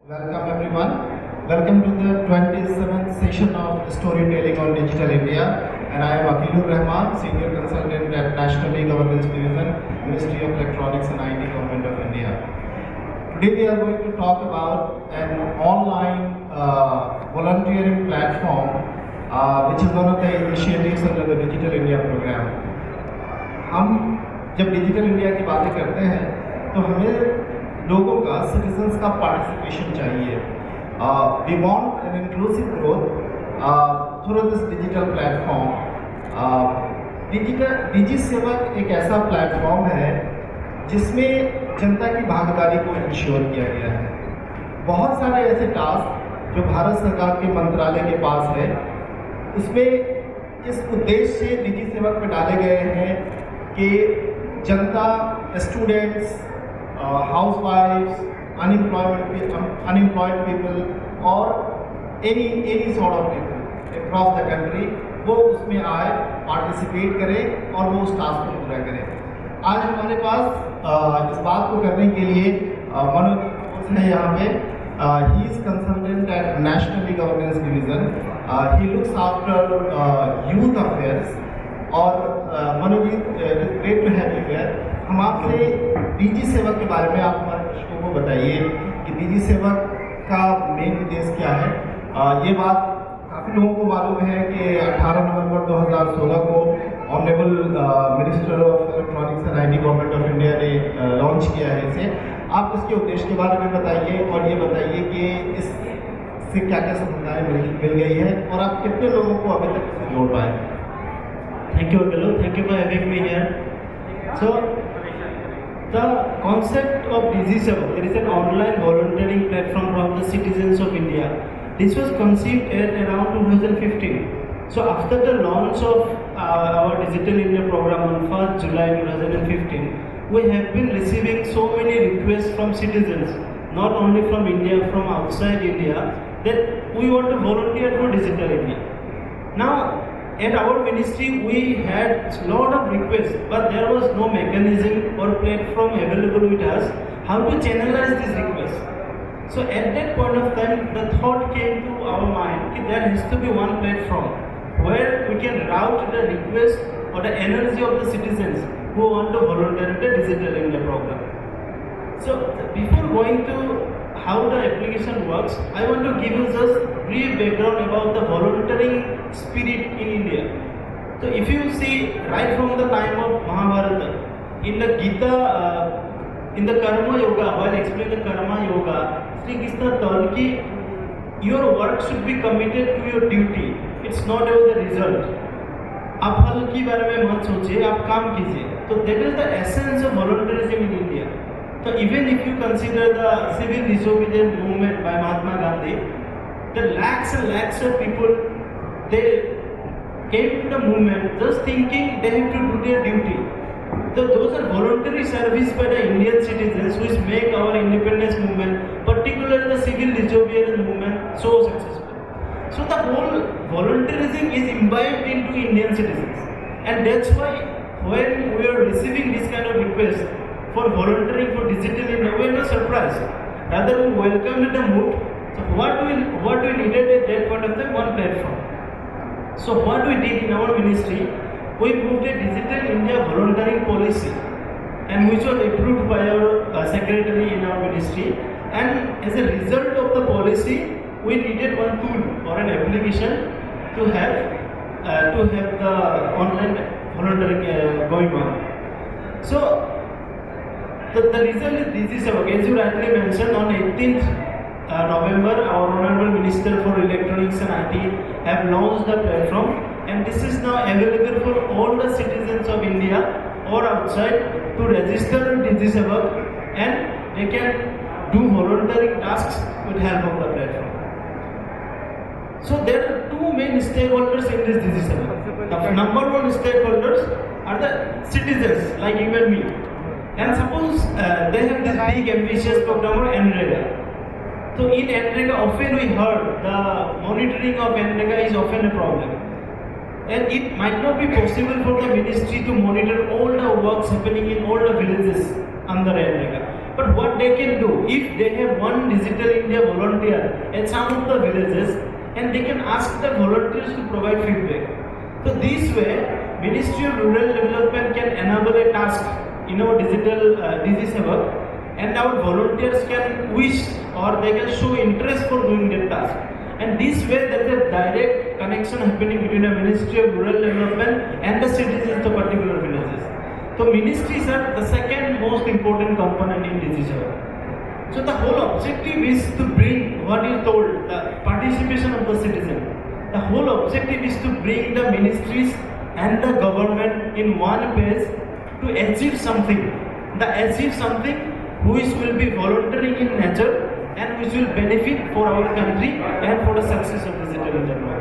Welcome everyone. Welcome to the 27th session of Storytelling on Digital India. And I am Akilur Rahman, Senior Consultant at National E-Governance Division, Ministry of Electronics and IT, Government of India. Today we are going to talk about an online volunteering platform which is one of the initiatives under the Digital India program. हम जब digital India की बातें करते हैं तो हमें लोगों का सिटीजन्स का पार्टिसिपेशन चाहिए. We want an inclusive growth through this digital platform. DigiSevak एक ऐसा प्लेटफॉर्म है जिसमें जनता की भागीदारी को इंश्योर किया गया है. बहुत सारे ऐसे टास्क जो भारत सरकार के मंत्रालय के पास है उसमें इस उद्देश्य से डिजिसेवक में डाले गए हैं कि जनता, स्टूडेंट्स, हाउसवाइफ्स, अनएम्प्लॉयड पीपल और any sort of people across the country वो उसमें आए, पार्टिसिपेट करें और वो उस टास्क को पूरा करें. आज हमारे पास इस बात को करने के लिए मनोज है यहाँ पे. He is consultant at national governance division. He looks after youth affairs. और Manoj ji, great to have you here. हम आपसे डिजिसेवक के बारे में आप हमारे दर्शकों को बताइए कि डिजिसेवक का मेन उद्देश्य क्या है. ये बात काफ़ी लोगों को मालूम है कि 18 नवंबर 2016 को honourable minister of electronics and IT, government of India ने लॉन्च किया है इसे. आप इसके उद्देश्य के बारे में बताइए और ये बताइए कि इससे क्या क्या सफलताएँ मिल गई है और आप कितने लोगों को अभी तक इससे जोड़ पाए. Thank you, Akalu. Thank you for having me here. So, the concept of DigiSevak, there is an online volunteering platform from the citizens of India. This was conceived at around 2015. So, after the launch of our Digital India program on 1st July 2015, we have been receiving so many requests from citizens, not only from India, from outside India, that we want to volunteer for Digital India. Now, at our ministry, we had a lot of requests, but there was no mechanism or platform available with us how to channelize these requests. So at that point of time, the thought came to our mind that there has to be one platform where we can route the request or the energy of the citizens who want to volunteer in the Digital India program. So before going to how the application works, I want to give you just brief background about the volunteering spirit in India. So if you see right from the time of Mahabharata, in the Gita, in the Karma Yoga, while explaining the Karma Yoga, Sri Krishna told that your work should be committed to your duty. It's not about the result. आप फल के बारे में मत सोचिए, आप काम कीजिए. So that is the essence of volunteerism in India. So even if you consider the civil disobedience movement by Mahatma Gandhi, the lakhs and lakhs of people, they came to the movement just thinking they have to do their duty. So those are voluntary service by the Indian citizens which make our independence movement, particularly the civil disobedience movement, so successful. So the whole volunteerism is imbibed into Indian citizens, and that's why when we are receiving this kind of request for volunteering for Digital India, we are not surprised. Rather, we welcomed the mood. So what we needed at that point of time, one platform. So what we did in our ministry, we moved a Digital India volunteering policy, and which was approved by our secretary in our ministry. And as a result of the policy, we needed one tool or an application to have the online volunteering going on. So the result is DigiSevak. As you rightly mentioned, on 18th November, our Honorable Minister for Electronics and IT have launched the platform, and this is now available for all the citizens of India or outside to register in DigiSevak, and they can do volunteering tasks with help of the platform. So there are two main stakeholders in this DigiSevak. The number one stakeholders are the citizens like you and me. And suppose they have this big ambitious program or NREGA. So in NREGA, often we heard the monitoring of NREGA is often a problem. And it might not be possible for the ministry to monitor all the works happening in all the villages under NREGA. But what they can do, if they have one Digital India volunteer at some of the villages, and they can ask the volunteers to provide feedback. So this way, Ministry of Rural Development can enable a task in our digital DigiSevak, and our volunteers can wish or they can show interest for doing that task. And this way, there is a direct connection happening between the Ministry of Rural Development and the citizens of particular villages. So ministries are the second most important component in DigiSevak. So the whole objective is to bring what you told, the participation of the citizen. The whole objective is to bring the ministries and the government in one place to achieve something. The achieve something which will be volunteering in nature and which will benefit for our country and for the success of digital India.